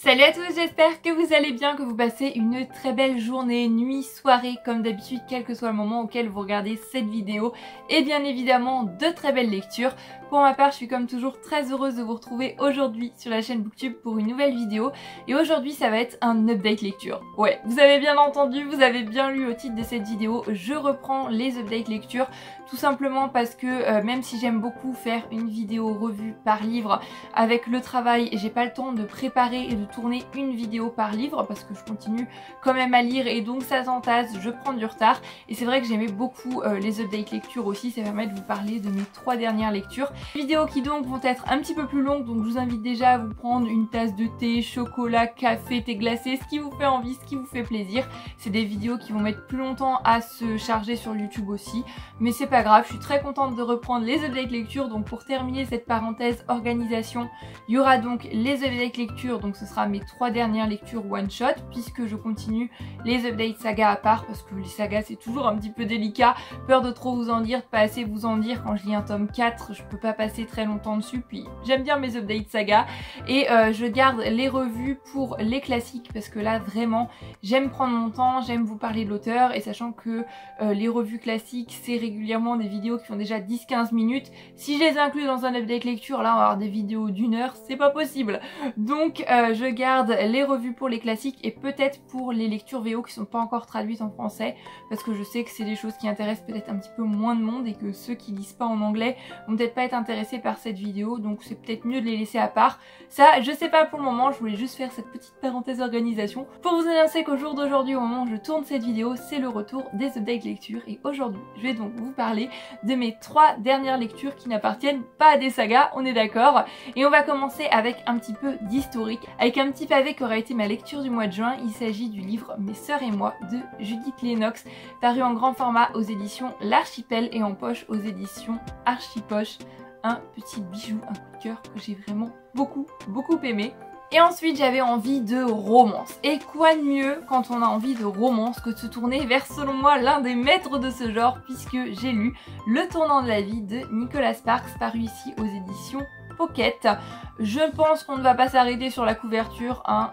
Salut à tous, j'espère que vous allez bien, que vous passez une très belle journée, nuit, soirée, comme d'habitude, quel que soit le moment auquel vous regardez cette vidéo, et bien évidemment de très belles lectures. Pour ma part, je suis comme toujours très heureuse de vous retrouver aujourd'hui sur la chaîne Booktube pour une nouvelle vidéo, et aujourd'hui ça va être un update lecture. Ouais, vous avez bien entendu, vous avez bien lu au titre de cette vidéo, je reprends les updates lecture, tout simplement parce que même si j'aime beaucoup faire une vidéo revue par livre, avec le travail, j'ai pas le temps de préparer et de tourner une vidéo par livre parce que je continue quand même à lire et donc ça s'entasse, je prends du retard. Et c'est vrai que j'aimais beaucoup les updates lecture aussi, ça permet de vous parler de mes 3 dernières lectures. Vidéos qui donc vont être un petit peu plus longues, donc je vous invite déjà à vous prendre une tasse de thé, chocolat, café, thé glacé, ce qui vous fait envie, ce qui vous fait plaisir. C'est des vidéos qui vont mettre plus longtemps à se charger sur YouTube aussi, mais c'est pas grave, je suis très contente de reprendre les updates lecture. Donc pour terminer cette parenthèse organisation, il y aura donc les updates lecture, donc ce sera mes 3 dernières lectures one shot puisque je continue les updates saga à part parce que les sagas c'est toujours un petit peu délicat, peur de trop vous en dire, de pas assez vous en dire. Quand je lis un tome 4 je peux pas passer très longtemps dessus, puis j'aime bien mes updates saga et je garde les revues pour les classiques parce que là vraiment j'aime prendre mon temps, j'aime vous parler de l'auteur et sachant que les revues classiques c'est régulièrement des vidéos qui font déjà 10-15 minutes, si je les inclus dans un update lecture là on va avoir des vidéos d'1 heure, c'est pas possible. Donc je garde les revues pour les classiques et peut-être pour les lectures VO qui sont pas encore traduites en français parce que je sais que c'est des choses qui intéressent peut-être un petit peu moins de monde et que ceux qui lisent pas en anglais vont peut-être pas être intéressés par cette vidéo, donc c'est peut-être mieux de les laisser à part. Ça je sais pas pour le moment, je voulais juste faire cette petite parenthèse organisation pour vous annoncer qu'au jour d'aujourd'hui, au moment où je tourne cette vidéo, c'est le retour des updates lecture et aujourd'hui je vais donc vous parler de mes 3 dernières lectures qui n'appartiennent pas à des sagas, on est d'accord. Et on va commencer avec un petit peu d'historique, avec un petit pavé qui aura été ma lecture du mois de juin. Il s'agit du livre Mes sœurs et moi de Judith Lennox, paru en grand format aux éditions L'Archipel et en poche aux éditions Archipoche. Un petit bijou, un coup de cœur que j'ai vraiment beaucoup aimé. Et ensuite j'avais envie de romance. Et quoi de mieux quand on a envie de romance que de se tourner vers, selon moi, l'un des maîtres de ce genre, puisque j'ai lu Le tournant de la vie de Nicholas Sparks, paru ici aux éditions Pocket. Je pense qu'on ne va pas s'arrêter sur la couverture, hein.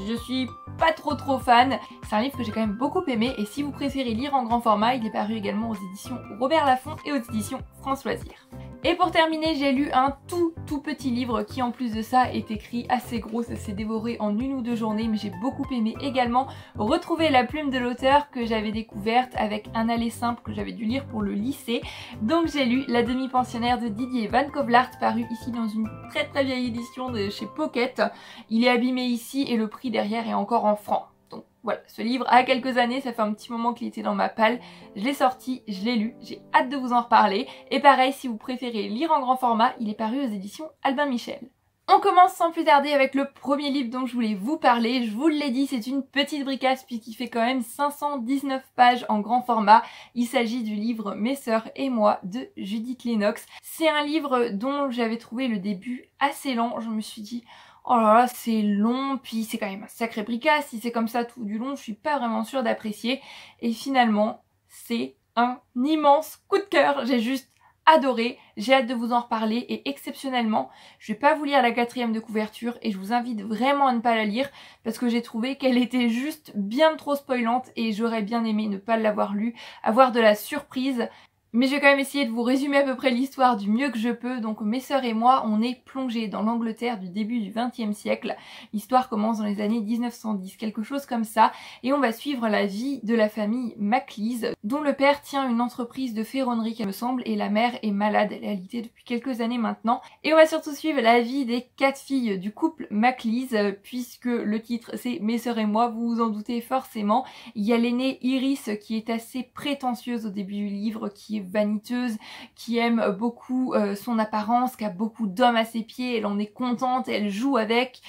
Je suis pas trop fan. C'est un livre que j'ai quand même beaucoup aimé et si vous préférez lire en grand format, il est paru également aux éditions Robert Laffont et aux éditions France Loisirs. Et pour terminer, j'ai lu un tout petit livre qui en plus de ça est écrit assez gros, ça s'est dévoré en 1 ou 2 journées, mais j'ai beaucoup aimé également retrouver la plume de l'auteur que j'avais découverte avec Un aller simple que j'avais dû lire pour le lycée. Donc j'ai lu La demi-pensionnaire de Didier Van Kovlart, paru ici dans une très vieille édition de chez Pocket. Il est abîmé ici et le prix derrière est encore en francs. Donc voilà, ce livre a quelques années, ça fait un petit moment qu'il était dans ma palle, je l'ai sorti, je l'ai lu, j'ai hâte de vous en reparler. Et pareil, si vous préférez lire en grand format, il est paru aux éditions Albin Michel. On commence sans plus tarder avec le premier livre dont je voulais vous parler. Je vous l'ai dit, c'est une petite bricasse puisqu'il fait quand même 519 pages en grand format. Il s'agit du livre Mes sœurs et moi de Judith Lennox. C'est un livre dont j'avais trouvé le début assez lent. Je me suis dit oh là là, c'est long, puis c'est quand même un sacré bricasse. Si c'est comme ça tout du long, je suis pas vraiment sûre d'apprécier. Et finalement, c'est un immense coup de cœur. J'ai juste adoré, j'ai hâte de vous en reparler et exceptionnellement, je vais pas vous lire la 4e de couverture et je vous invite vraiment à ne pas la lire parce que j'ai trouvé qu'elle était juste bien trop spoilante et j'aurais bien aimé ne pas l'avoir lue, avoir de la surprise. Mais je vais quand même essayer de vous résumer à peu près l'histoire du mieux que je peux. Donc Mes sœurs et moi, on est plongés dans l'Angleterre du début du XXe siècle. L'histoire commence dans les années 1910, quelque chose comme ça. Et on va suivre la vie de la famille Maclise, dont le père tient une entreprise de ferronnerie, il me semble, et la mère est malade, elle est alitée depuis quelques années maintenant. Et on va surtout suivre la vie des 4 filles du couple Maclise, puisque le titre c'est Mes sœurs et moi, vous vous en doutez forcément. Il y a l'aînée Iris qui est assez prétentieuse au début du livre, qui est vaniteuse, qui aime beaucoup son apparence, qui a beaucoup d'hommes à ses pieds, elle en est contente, elle joue avec.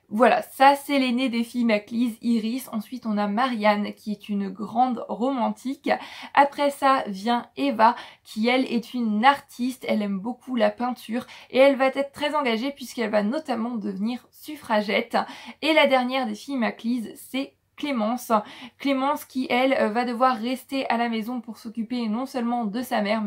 Voilà, ça c'est l'aînée des filles Maclise, Iris. Ensuite on a Marianne qui est une grande romantique. Après ça vient Eva qui elle est une artiste, elle aime beaucoup la peinture et elle va être très engagée puisqu'elle va notamment devenir suffragette. Et la dernière des filles Maclise c'est Clémence. Clémence qui elle va devoir rester à la maison pour s'occuper non seulement de sa mère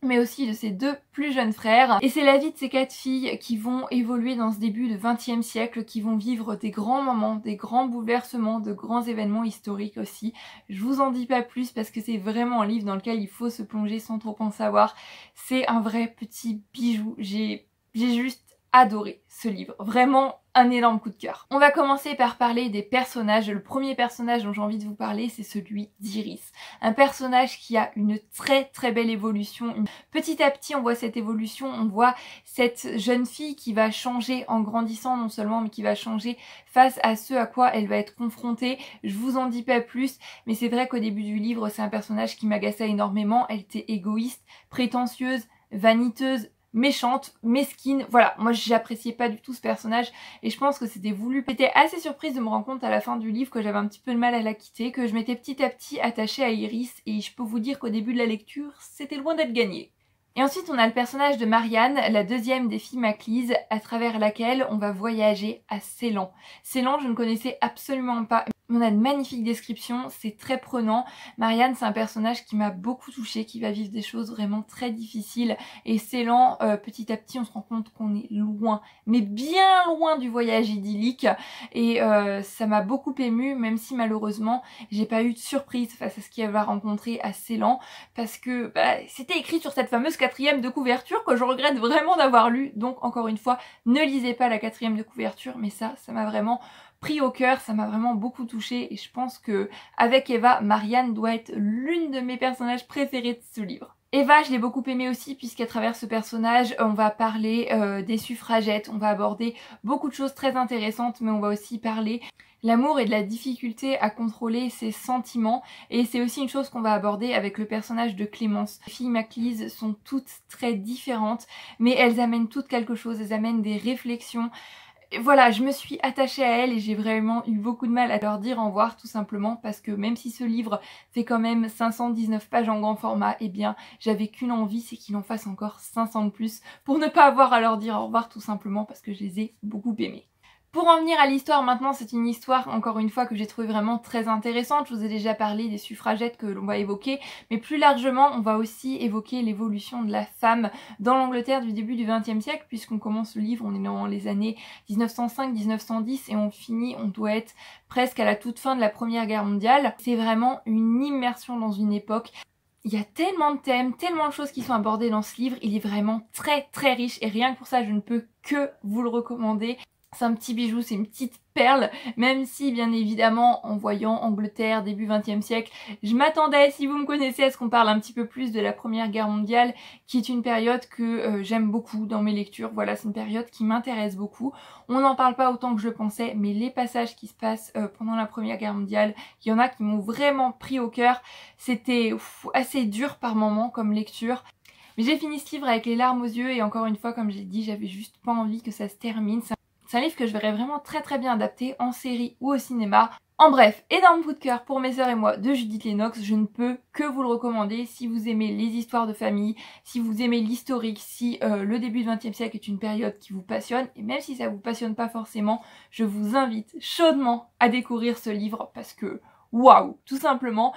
mais aussi de ses 2 plus jeunes frères. Et c'est la vie de ces 4 filles qui vont évoluer dans ce début de XXe siècle, qui vont vivre des grands moments, des grands bouleversements, de grands événements historiques aussi. Je vous en dis pas plus parce que c'est vraiment un livre dans lequel il faut se plonger sans trop en savoir. C'est un vrai petit bijou. J'ai juste adoré ce livre, vraiment un énorme coup de cœur. On va commencer par parler des personnages. Le premier personnage dont j'ai envie de vous parler, c'est celui d'Iris. Un personnage qui a une très belle évolution. Petit à petit, on voit cette évolution, on voit cette jeune fille qui va changer en grandissant non seulement, mais qui va changer face à ce à quoi elle va être confrontée. Je vous en dis pas plus, mais c'est vrai qu'au début du livre, c'est un personnage qui m'agaçait énormément. Elle était égoïste, prétentieuse, vaniteuse, méchante, mesquine, voilà, moi j'appréciais pas du tout ce personnage et je pense que c'était voulu. J'étais assez surprise de me rendre compte à la fin du livre que j'avais un petit peu de mal à la quitter, que je m'étais petit à petit attachée à Iris et je peux vous dire qu'au début de la lecture, c'était loin d'être gagné. Et ensuite on a le personnage de Marianne, la deuxième des filles Maclise, à travers laquelle on va voyager à Ceylan. Ceylan, je ne connaissais absolument pas. On a de magnifiques descriptions, c'est très prenant. Marianne, c'est un personnage qui m'a beaucoup touchée, qui va vivre des choses vraiment très difficiles. Et Ceylan, petit à petit, on se rend compte qu'on est loin, mais bien loin du voyage idyllique. Et ça m'a beaucoup émue, même si malheureusement, j'ai pas eu de surprise face à ce qu'elle va rencontrer à Ceylan. Parce que c'était écrit sur cette fameuse 4e de couverture que je regrette vraiment d'avoir lu. Donc encore une fois, ne lisez pas la 4e de couverture, mais ça m'a vraiment pris au cœur, ça m'a vraiment beaucoup touchée et je pense que avec Eva, Marianne doit être l'une de mes personnages préférés de ce livre. Eva, je l'ai beaucoup aimée aussi puisqu'à travers ce personnage, on va parler des suffragettes, on va aborder beaucoup de choses très intéressantes, mais on va aussi parler l'amour et de la difficulté à contrôler ses sentiments et c'est aussi une chose qu'on va aborder avec le personnage de Clémence. Les filles Maclise sont toutes très différentes, mais elles amènent toutes quelque chose, elles amènent des réflexions. Voilà, je me suis attachée à elle et j'ai vraiment eu beaucoup de mal à leur dire au revoir tout simplement parce que même si ce livre fait quand même 519 pages en grand format, eh bien j'avais qu'une envie, c'est qu'il en fasse encore 500 de plus pour ne pas avoir à leur dire au revoir tout simplement parce que je les ai beaucoup aimés. Pour en venir à l'histoire maintenant, c'est une histoire encore une fois que j'ai trouvé vraiment très intéressante. Je vous ai déjà parlé des suffragettes que l'on va évoquer, mais plus largement on va aussi évoquer l'évolution de la femme dans l'Angleterre du début du XXe siècle puisqu'on commence le livre, on est dans les années 1905-1910 et on finit, on doit être presque à la toute fin de la Première Guerre mondiale. C'est vraiment une immersion dans une époque. Il y a tellement de thèmes, tellement de choses qui sont abordées dans ce livre, il est vraiment très riche et rien que pour ça je ne peux que vous le recommander. C'est un petit bijou, c'est une petite perle, même si bien évidemment en voyant Angleterre début 20e siècle, je m'attendais, si vous me connaissez, à ce qu'on parle un petit peu plus de la Première Guerre mondiale, qui est une période que j'aime beaucoup dans mes lectures. Voilà, c'est une période qui m'intéresse beaucoup. On n'en parle pas autant que je le pensais, mais les passages qui se passent pendant la Première Guerre mondiale, il y en a qui m'ont vraiment pris au cœur. C'était assez dur par moments comme lecture. Mais j'ai fini ce livre avec les larmes aux yeux et encore une fois, comme j'ai dit, j'avais juste pas envie que ça se termine. C'est un livre que je verrais vraiment très bien adapté en série ou au cinéma. En bref, énorme coup de cœur pour Mes sœurs et moi de Judith Lennox, je ne peux que vous le recommander si vous aimez les histoires de famille, si vous aimez l'historique, si le début du XXe siècle est une période qui vous passionne, et même si ça vous passionne pas forcément, je vous invite chaudement à découvrir ce livre parce que waouh, tout simplement.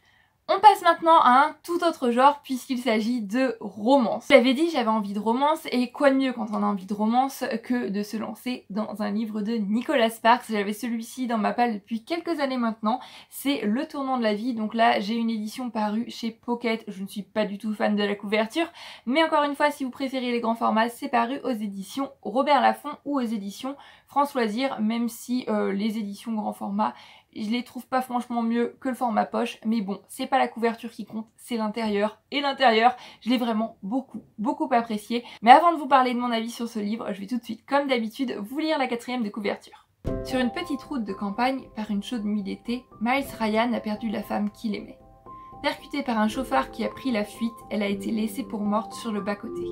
On passe maintenant à un tout autre genre puisqu'il s'agit de romance. Je l'avais dit, j'avais envie de romance et quoi de mieux quand on a envie de romance que de se lancer dans un livre de Nicholas Sparks. J'avais celui-ci dans ma palle depuis quelques années maintenant, c'est Le Tournant de la vie. Donc là j'ai une édition parue chez Pocket, je ne suis pas du tout fan de la couverture, mais encore une fois si vous préférez les grands formats, c'est paru aux éditions Robert Laffont ou aux éditions France Loisirs, même si les éditions grand format, je les trouve pas franchement mieux que le format poche, mais bon, c'est pas la couverture qui compte, c'est l'intérieur. Et l'intérieur, je l'ai vraiment beaucoup apprécié. Mais avant de vous parler de mon avis sur ce livre, je vais tout de suite, comme d'habitude, vous lire la 4e de couverture. Sur une petite route de campagne, par une chaude nuit d'été, Miles Ryan a perdu la femme qu'il aimait. Percutée par un chauffard qui a pris la fuite, elle a été laissée pour morte sur le bas-côté.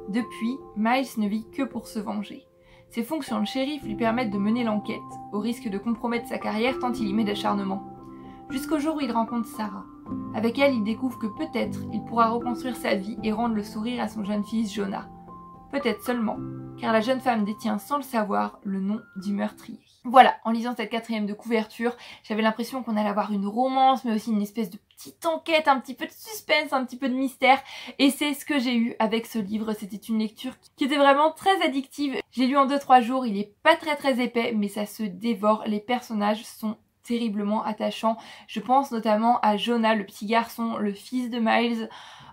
Depuis, Miles ne vit que pour se venger. Ses fonctions de shérif lui permettent de mener l'enquête, au risque de compromettre sa carrière tant il y met d'acharnement. Jusqu'au jour où il rencontre Sarah. Avec elle, il découvre que peut-être il pourra reconstruire sa vie et rendre le sourire à son jeune fils Jonah. Peut-être seulement, car la jeune femme détient sans le savoir le nom du meurtrier. Voilà, en lisant cette 4e de couverture, j'avais l'impression qu'on allait avoir une romance, mais aussi une espèce de petite enquête, un petit peu de suspense, un petit peu de mystère. Et c'est ce que j'ai eu avec ce livre. C'était une lecture qui était vraiment très addictive. J'ai lu en 2-3 jours, il est pas très épais, mais ça se dévore. Les personnages sont terriblement attachants. Je pense notamment à Jonah, le petit garçon, le fils de Miles.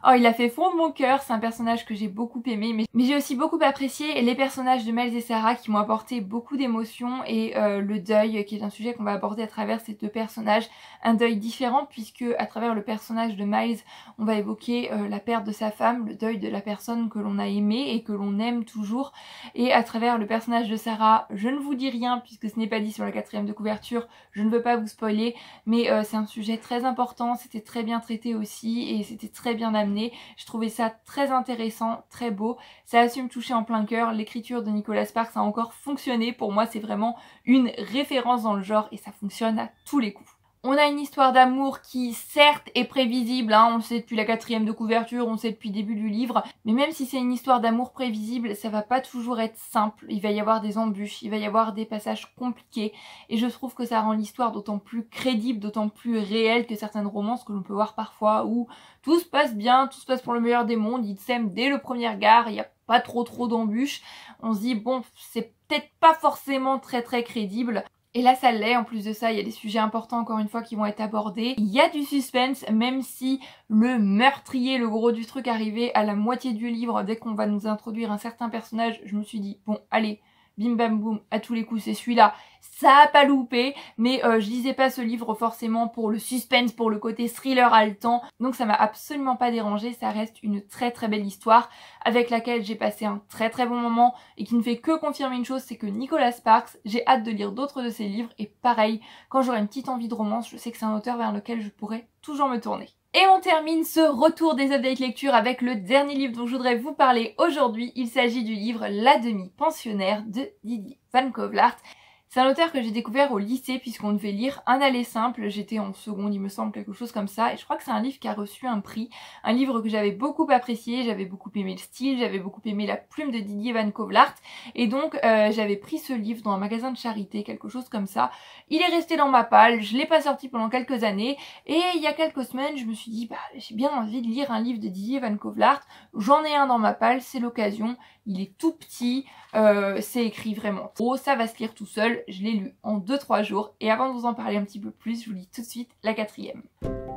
Oh, il a fait fondre mon cœur, c'est un personnage que j'ai beaucoup aimé, mais j'ai aussi beaucoup apprécié les personnages de Miles et Sarah qui m'ont apporté beaucoup d'émotions et le deuil qui est un sujet qu'on va aborder à travers ces deux personnages. Un deuil différent puisque à travers le personnage de Miles, on va évoquer la perte de sa femme, le deuil de la personne que l'on a aimée et que l'on aime toujours. Et à travers le personnage de Sarah, je ne vous dis rien puisque ce n'est pas dit sur la 4e de couverture, je ne veux pas vous spoiler, mais c'est un sujet très important, c'était très bien traité aussi et c'était très bien amené. Je trouvais ça très intéressant, très beau, ça a su me toucher en plein cœur, l'écriture de Nicholas Sparks a encore fonctionné, pour moi c'est vraiment une référence dans le genre et ça fonctionne à tous les coups. On a une histoire d'amour qui certes est prévisible, hein, on le sait depuis la 4e de couverture, on le sait depuis le début du livre, mais même si c'est une histoire d'amour prévisible, ça va pas toujours être simple, il va y avoir des embûches, il va y avoir des passages compliqués, et je trouve que ça rend l'histoire d'autant plus crédible, d'autant plus réelle que certaines romances que l'on peut voir parfois où tout se passe bien, tout se passe pour le meilleur des mondes, ils s'aiment dès le premier regard, il n'y a pas trop d'embûches, on se dit bon c'est peut-être pas forcément très crédible. Et là ça l'est, en plus de ça il y a des sujets importants encore une fois qui vont être abordés. Il y a du suspense même si le meurtrier, le gros du truc arrivait à la moitié du livre, dès qu'on va nous introduire un certain personnage, je me suis dit bon allez, bim bam boum, à tous les coups c'est celui-là, ça a pas loupé, mais je lisais pas ce livre forcément pour le suspense, pour le côté thriller haletant, donc ça m'a absolument pas dérangé, ça reste une très belle histoire avec laquelle j'ai passé un très bon moment et qui ne fait que confirmer une chose, c'est que Nicholas Sparks, j'ai hâte de lire d'autres de ses livres et pareil, quand j'aurai une petite envie de romance, je sais que c'est un auteur vers lequel je pourrais toujours me tourner. Et on termine ce retour des updates lecture avec le dernier livre dont je voudrais vous parler aujourd'hui. Il s'agit du livre La demi-pensionnaire de Didier Van Kovlart. C'est un auteur que j'ai découvert au lycée puisqu'on devait lire un aller simple, j'étais en seconde il me semble, quelque chose comme ça, et je crois que c'est un livre qui a reçu un prix, un livre que j'avais beaucoup apprécié, j'avais beaucoup aimé le style, j'avais beaucoup aimé la plume de Didier Van Kovlart, et donc j'avais pris ce livre dans un magasin de charité, quelque chose comme ça. Il est resté dans ma palle, je l'ai pas sorti pendant quelques années, et il y a quelques semaines je me suis dit bah j'ai bien envie de lire un livre de Didier Van Kovlart, j'en ai un dans ma palle, c'est l'occasion, il est tout petit, c'est écrit vraiment trop, ça va se lire tout seul. Je l'ai lu en 2-3 jours et avant de vous en parler un petit peu plus, je vous lis tout de suite la 4e.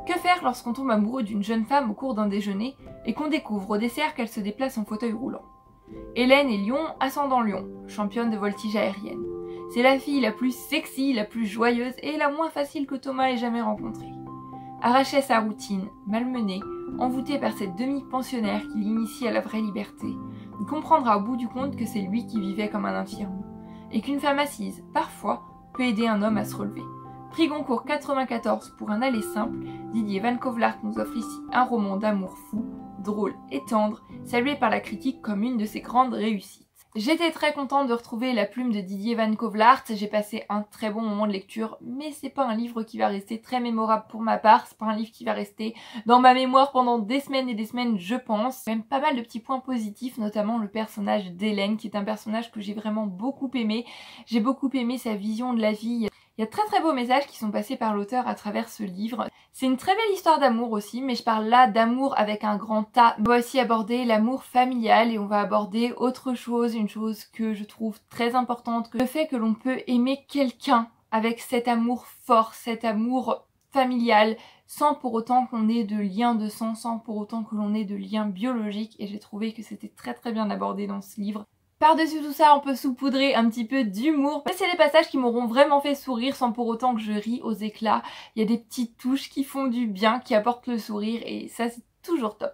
Que faire lorsqu'on tombe amoureux d'une jeune femme au cours d'un déjeuner et qu'on découvre au dessert qu'elle se déplace en fauteuil roulant? Hélène est lion, ascendant lion, championne de voltige aérienne. C'est la fille la plus sexy, la plus joyeuse et la moins facile que Thomas ait jamais rencontrée. Arrachée à sa routine, malmenée, envoûtée par cette demi-pensionnaire qui l'initie à la vraie liberté, il comprendra au bout du compte que c'est lui qui vivait comme un infirme. Et qu'une femme assise, parfois, peut aider un homme à se relever. Prix Goncourt 94 pour un aller simple, Didier Van Kovlart nous offre ici un roman d'amour fou, drôle et tendre, salué par la critique comme une de ses grandes réussites. J'étais très contente de retrouver la plume de Didier Van Kovlart, j'ai passé un très bon moment de lecture, mais c'est pas un livre qui va rester très mémorable pour ma part, c'est pas un livre qui va rester dans ma mémoire pendant des semaines et des semaines je pense. Même pas mal de petits points positifs, notamment le personnage d'Hélène qui est un personnage que j'ai vraiment beaucoup aimé, j'ai beaucoup aimé sa vision de la vie. Il y a de très beaux messages qui sont passés par l'auteur à travers ce livre. C'est une très belle histoire d'amour aussi, mais je parle là d'amour avec un grand A. On va aussi aborder l'amour familial et on va aborder autre chose, une chose que je trouve très importante, le fait que l'on peut aimer quelqu'un avec cet amour fort, cet amour familial, sans pour autant qu'on ait de lien de sang, sans pour autant que l'on ait de lien biologique, et j'ai trouvé que c'était très bien abordé dans ce livre. Par-dessus tout ça, on peut saupoudrer un petit peu d'humour. Mais c'est des passages qui m'auront vraiment fait sourire sans pour autant que je ris aux éclats. Il y a des petites touches qui font du bien, qui apportent le sourire et ça c'est toujours top.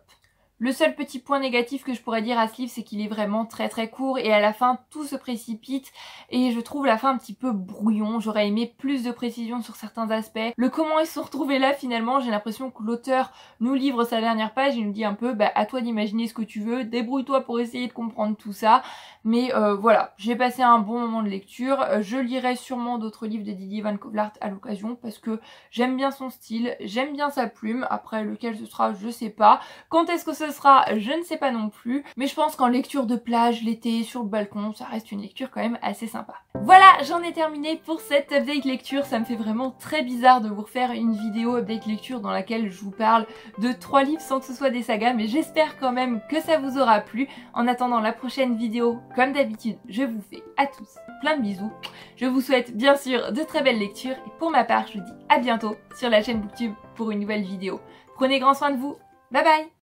Le seul petit point négatif que je pourrais dire à ce livre, c'est qu'il est vraiment très court et à la fin tout se précipite et je trouve la fin un petit peu brouillon. J'aurais aimé plus de précision sur certains aspects. Le comment ils se sont retrouvés là finalement, j'ai l'impression que l'auteur nous livre sa dernière page, il nous dit un peu bah à toi d'imaginer ce que tu veux, débrouille-toi pour essayer de comprendre tout ça. Mais voilà, j'ai passé un bon moment de lecture, je lirai sûrement d'autres livres de Didier Van Kovlart à l'occasion parce que j'aime bien son style, j'aime bien sa plume, après lequel ce sera je sais pas. Quand est-ce que ce ce sera, je ne sais pas non plus. Mais je pense qu'en lecture de plage, l'été, sur le balcon, ça reste une lecture quand même assez sympa. Voilà, j'en ai terminé pour cette update lecture. Ça me fait vraiment très bizarre de vous refaire une vidéo update lecture dans laquelle je vous parle de 3 livres sans que ce soit des sagas. Mais j'espère quand même que ça vous aura plu. En attendant la prochaine vidéo, comme d'habitude, je vous fais à tous plein de bisous. Je vous souhaite bien sûr de très belles lectures. Et pour ma part, je vous dis à bientôt sur la chaîne Booktube pour une nouvelle vidéo. Prenez grand soin de vous. Bye bye!